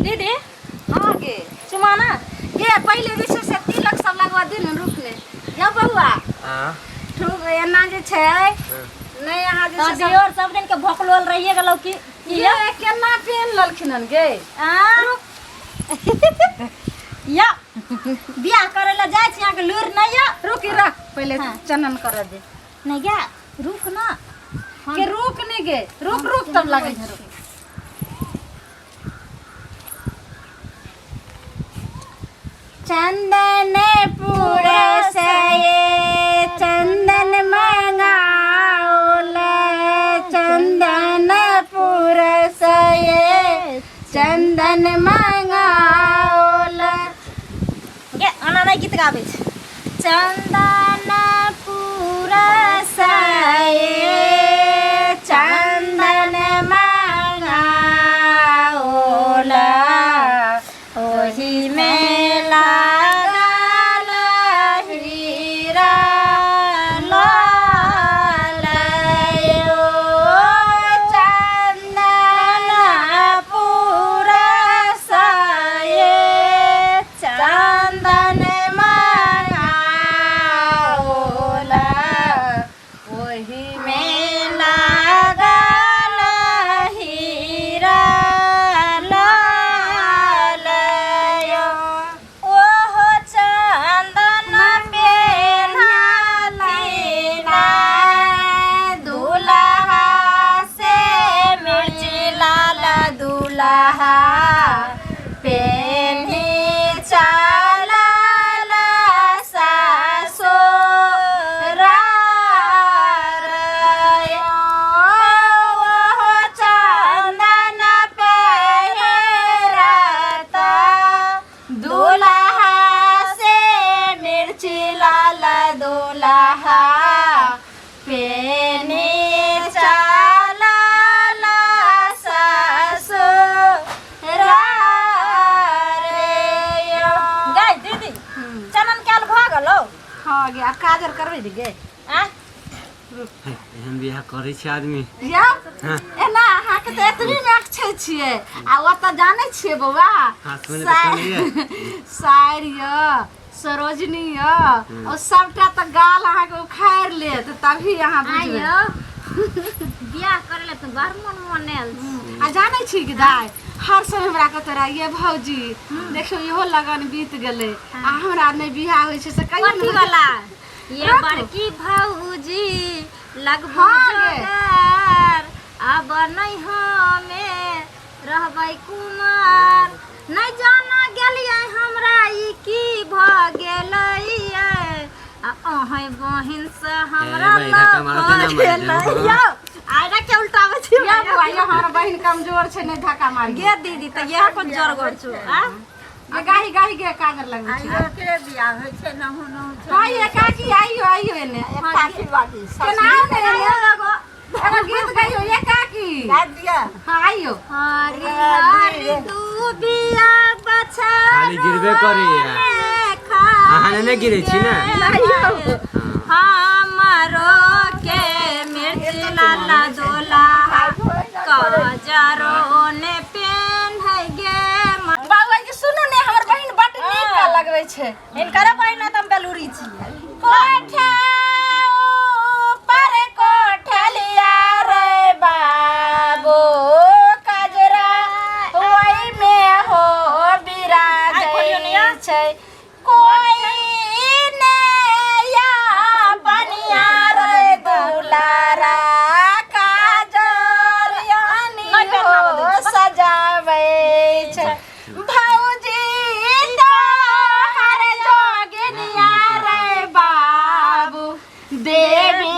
दीदी हाँ गे चुमाना गे पहले जैसे से तिलक सब लगवा दिन रुक ले या बउआ हां ठुक एना जे छै नहीं यहाँ तो जैसे दियोर सब दिन के भोकलोल रहिए गेलो कि ये केना पेन ललखिन हन गे या बियाह करे ला जाय छी यहाँ के लूर नहीं या रुकी रख पहले हाँ। चनन कर दे नहीं गा रुक ना के रुक नहीं गे रुक रुक तब लगे छै रुक चंदन पुरसये चंदन मंगाओल चंदन पुरसये चंदन मंगाओल गे आना नहीं गीत गाबै छै चंदन पुरसये चंदन मंगाओल ओही में लागल हीरा लालयो चंदन पुरसये चंदन मंगाओल ओही में लागल हीरा लालयो ओहो चंदन पेन्हथिना दुल्हा से मिर्ची लाल दुल्हा पेन्ही चलल ससुरारयो ओहो चंदन पहिरत दुल्हा से मिर्ची लाल दुल्हा पेनी चलल ससुरारयो गई दीदी चनन काल भ गेलो हाँ गे अब काजर करबै दी गे आ एहन बियाह करै छै आदमी या हाँ। एना अहाँ के तऽ एतनी नाक छै छियै आ ओतऽ जानै छियै बौआ हाँ, सुनै तऽ सुनलियै। साइर य सरोजनी य और सबटा तऽ गाल अहाँ के उखाड़ि लेत तभी अहाँ बुझबै आयो बियाह करे ले तो बड़ मन मनेल आ जानै छी कि दाय हर समय हमरा कहते रहा ये भौजी देखियो इहो लगन बीत गेलै आ हमरा नहि बियाह होइ छै से कहियो कथी नहि वाला ये रखो। बड़की भौजी लगभग हाँ गे। जोगार अब नहीं हमें रहबै कुमार नहीं जाना गेलियै हमरा ई की भ गेलैयै आ अहे बहिन से हमरा भाई, धक्का मारो तो ना मार दे। गेलैयै आइरा के उल्टाबै छी या बौआ ये हमर बहिन कमजोर छै नहि धक्का मारी गे दीदी त यह को जोर गोर छु आ ये गाही गाही गे काजर लगबै छी के बियाह होइ छै न होनो हाँ ये काकी आइयो आइयो एने काकी बाकी केनाओ ने एने एगो गीत गाइयो ये काकी दिया हाँ आइयो हरी हरी दुबिया बछा खाली गिरबे करी अहाँ ने गिरै छी ने हमारो के मिर्च लाला दोला कजरो ने पेन है गे बाबा जी सुनू ने हमर बहिन बड नीक लगबै छै इनकर बहिन त बेलूरी छी कोठा ऊपर कोठलिया रे बाबू कजरा ओई में हो बिराज छै कोई ने या बनिया रे दुलारा काजर यानी हो सजाबै छै भौजी तो हर जोगिनिया रे बाबू देवी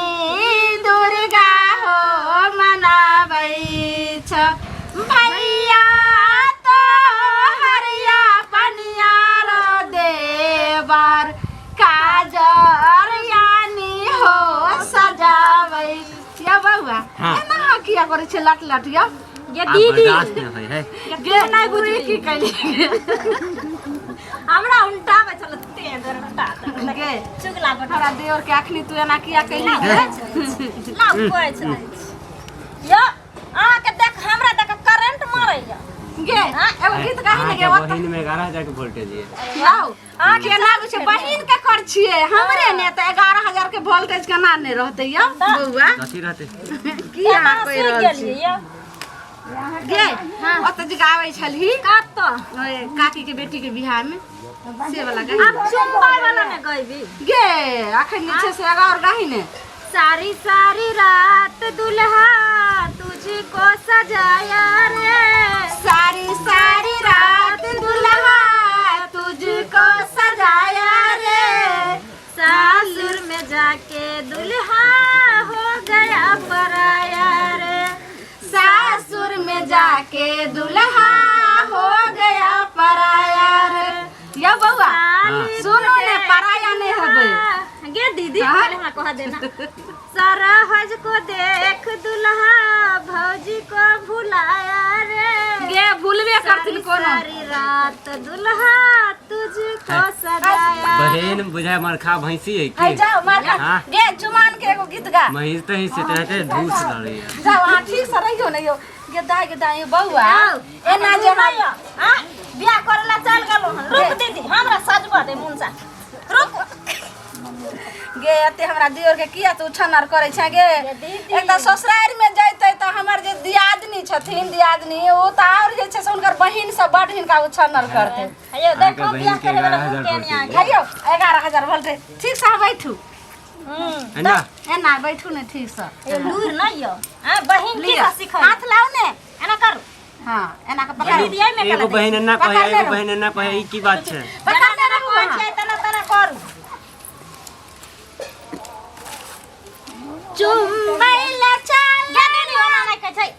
दुर्गा हो मनाबै छ भैया तो हरिया पनिया रो देवर काजर यानी हो सजाबै या बउआ हाँ। एना किया करै छै लट लट या ये आप दीदी बर्दाश्त नहीं होई है गे नहीं बुझी की कैली हमरा उल्टा में चलो तेदर उल्टा गे चुगला बटा तोरा देवर के अखनी तू एना किया कैली गे ला कोइ छै यो आ के देख हमरा देख करंट मारै या गे एगो गीत गाही ने गे बहिन में 11,000 के वोल्टेज है। आओ केना छै बहिन के कर छिए हमरे ने त 11,000 के वोल्टेज केना ने रहते यो बौआ कथी रहते की अहाँ कहि रहल छी गे ओत जगाबै छलही काट तो काकी के बेटी के बियाह में से वाला गाही अब चुम्बा वाला ने गइबी गे अखन नीचे से और गाही ने सारी सारी रात दुल्हा तुझको सजाया रे सारी सारी रात दुल्हा तुझको सजाया रे सासुर में जाके दुल्हा हो गया पराया रे सासुर में जाके दुल्हा हो गया पराया रे या बउआ सुनो ने पराया नहीं हबे गे दीदी पहले हमरा कह देना सरहज को देख दुल्हा भौजी को भुलाया रे गे भूलबे करथिन कोनो सारी रात दुल्हा तुझको सजाया बहन बुझाए मरखा भैंसी है आई की जाओ माता हाँ? गे चुमान के एगो गीत गा महिष तो ही से रहते धूस लड़ी है। जाओ हां ठीक से रहियो न यो गे दाई बउआ एना जे हां बियाह करला चल गेलो रुक दीदी हमरा सजबा दे मुंसा रुक गे अते हमरा दियोर के किया तू छनर करे छ गे एक त ससुराल में जइतै त हमर जे दियादनी छथिन दियादनी ओ त और जे छै से उनकर बहिन सब बड हिनका उछनर करते अयो देखो बियाह करे वाला के नहीं आ गया अयो 11,000 बोलते ठीक से बैठू है ना एना बैठू ने ठीक से ए लूर नहीं यो हां बहिन की सिखा हाथ लाओ ने एना कर हां एना के पकड़ दीदी आई में एगो बहन ना कहे एगो बहन ना कहे ई की बात छै पकड़ने रखो छै तना तना कर चुम्बैला चल गे दीदी ओना नहीं कह छै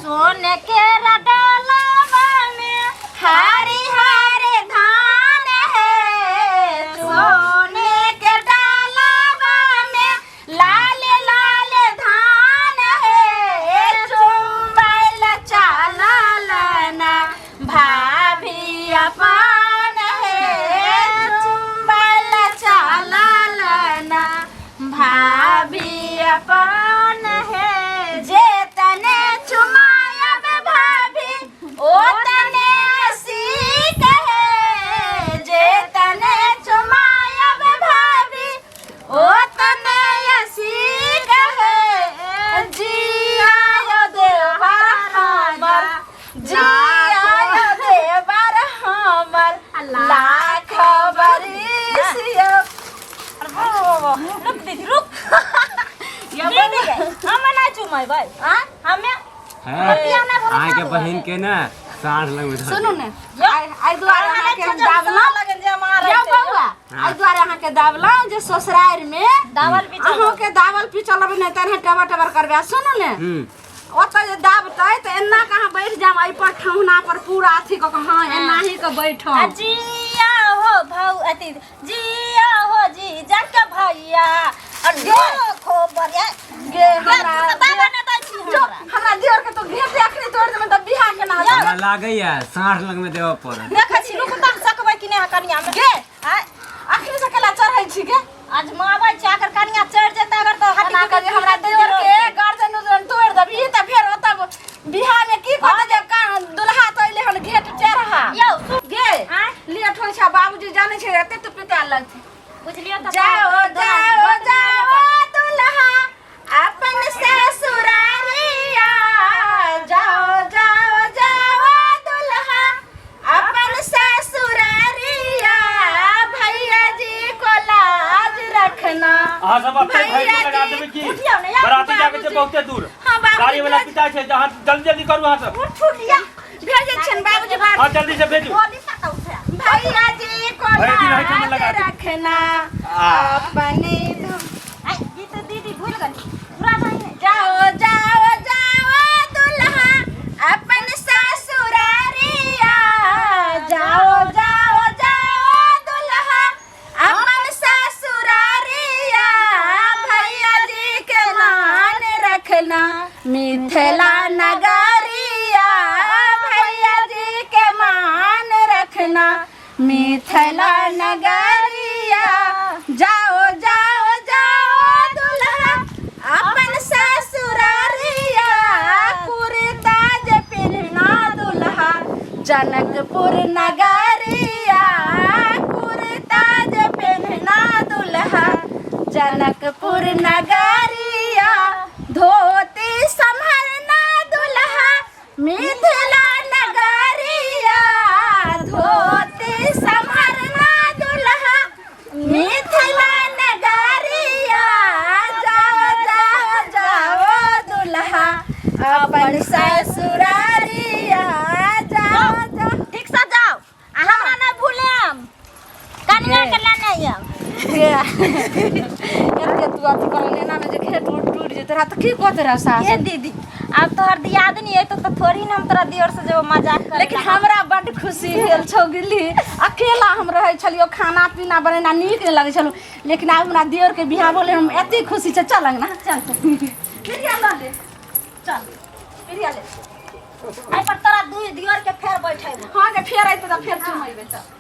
सोने के रडलवा में हरी हरे धान है सोने के डालवा में लाल लाल धान है चुम्बैला चललना भाभी अपन है चुम्बैला चललना भाभी अपन है जे तने चुमायब भाभी ओ तने सीख है जे तने चुमायब भाभी ओ तने सीख है जिया यो देवर हमर जिया यो देवर हमर लाख बरिसियो रुक दीदी रुक दीदी हम ना चुमाई भाई हां हमें आए के बहन के ना साढ़ लग में सुनू ने आई द्वारा अहाँ के दावला लगन जे मारे यो बउआ आई द्वारा अहाँ के दावला जे ससुराल में दावल पिचल अहाँ के दावल पिचल अब नै तने टबर करबे सुनू ने ओत जे दावतै त एना कहां बैठ जाम आई पर ठौना पर पूरा अथी क हां एना ही के बैठो जिया हो भौ अति जिया हो जी जक भैया और देखो बरिया गे हमरा दावा न दै छी जो हमरा दियोर के तो घेट अखनी तोड़ दे त बियाह के ना हमरा लागे या साढ़ लग में देव पर देखै छी रुक त सकबै कि नै कनिया में गे अखनी से कला चढ़ै छी गे आज माबै छी अगर कनिया चढ़ जेतै अगर तो हटा के जे हमरा दियोर के गर्दन उदन तोड़ दबी त फेर ओत बियाह में की कहत जे दुल्हा तइले हन घेट चढ़ा यौ गे लेट होइ छ बाबूजी जानै छै एते तो पिता लगथि बुझलियो त जाओ जाओ जाओ दुल्हा अपन ससुरारिया जाओ जाओ जाओ दुल्हा अपन ससुरारिया भैया जी को लाज रखना अहाँ सब अपने भाई को लगा देबे की बराती जाके छै बहुते दूर गाड़ी वाला पिता छै जहां जल्दी जल्दी करू अहाँ सब उठिया भेजे छन बाबूजी बात हां जल्दी से भेजू बोली सकौ छै भैया जी को लाज रखना अपने आई ये तो दीदी भूल गई पूरा नहीं जाओ जाओ जाओ दुल्हा अपन ससुरारिया जाओ जाओ जाओ दुल्हा अपन ससुरारिया भैया जी के मान रखना मिथिला नगरिया भैया जी के मान रखना मिथिला नगरिया जाओ जाओ जाओ दुल्हा अपन ससुरारिया कुर्ता जे पहनना दुल्हा जनकपुर नगरिया कुर्ता जे पहनना दुल्हा जनकपुर नगरिया धोती संभरना दुल्हा मिथिला नगरिया धोती संभरना दुल्हा मिथिला नगरिया जाओ जाओ जाओ दुल्हा अपन ससुरारिया जाओ जाओ ठीक से जाओ हमरा ना भूलेम कनिया के लाने आइम एते तू अथी कर लेना में जे खेत उठ टूट जे तोरा त की कहत रहा सास ये दीदी अब तोहर दियादनी है तो थोड़ी ना हम तोरा दियोर से जो मजाक करे लेकिन हमरा बड़ खुशी भेल छौ गिल्ली अकेला हम रहै छलियो खाना पीना बनेना नीक नहीं लगे छलो लेकिन आब हमरा दियोर के बियाह बोले हम एते खुशी छ चल ना चल प्रिया ल ले चल प्रिया ले आई पर तोरा दियोर के फेर बैठेबो हां के फेर आइतो त फेर चुमैबे चल